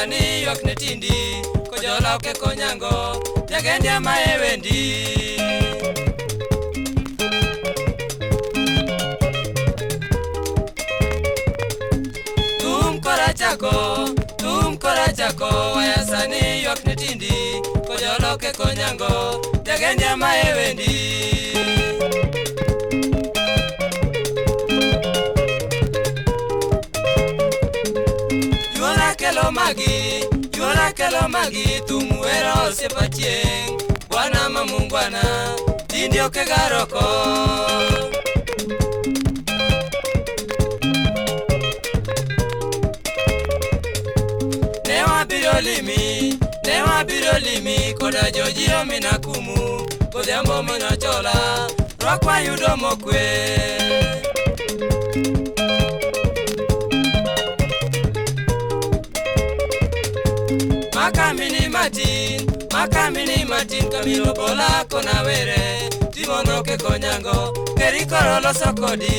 sani yok ne tindi ko Jola ke konyango jagendia maewendi tum kora chako waya sani yok ne tindi ko Jola ke konyango jagendia maewendi Jola kelo magi tumuero sepa chieng Bwana mamungwana Tindi oke garoko Newa biro limi Koda joji omina kumu Kodhiambo mino Jola Rwakwa yudo mokwe Makamini matin kamilo bola kona were Timono ke konyango kerikoro loso kodi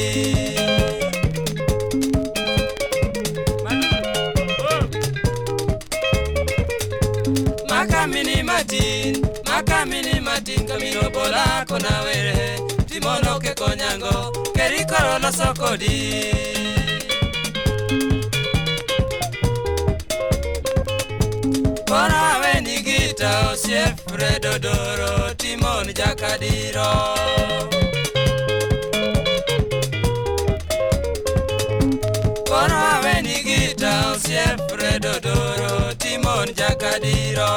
Makamini matin kamilo bola kona were Timono ke konyango kerikoro loso kodi Kora weni gita osiep Fredo Doro Timon Jakadiro Kora weni gita osiep Fredo Doro Timon Jakadiro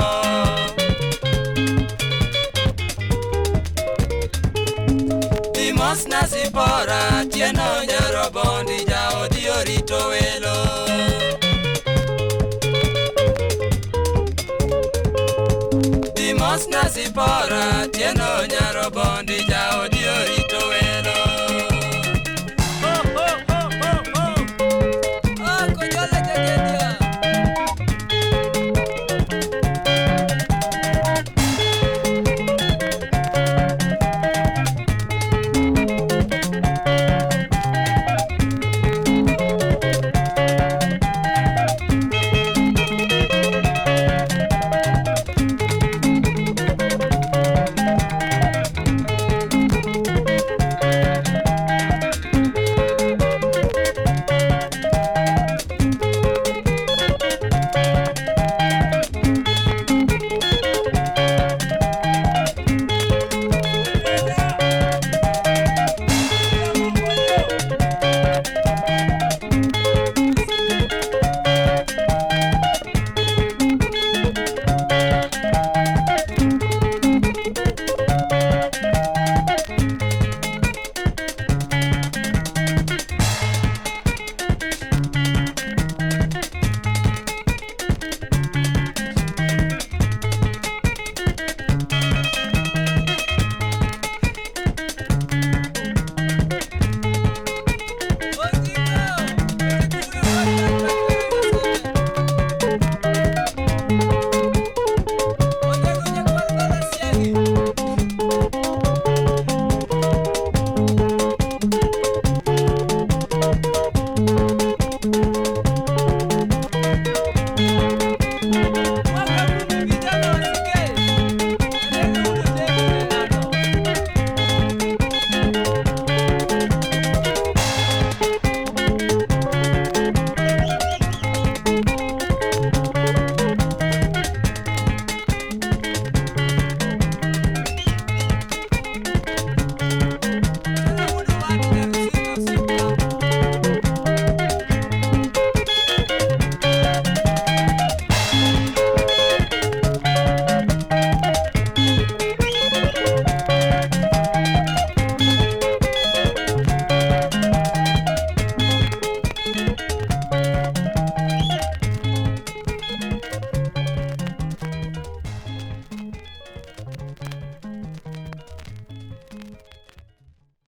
Dimos nasipora tieno nyarobondi jaodi orito welo Dimos nasipora tieno nyarobondi jaodi orito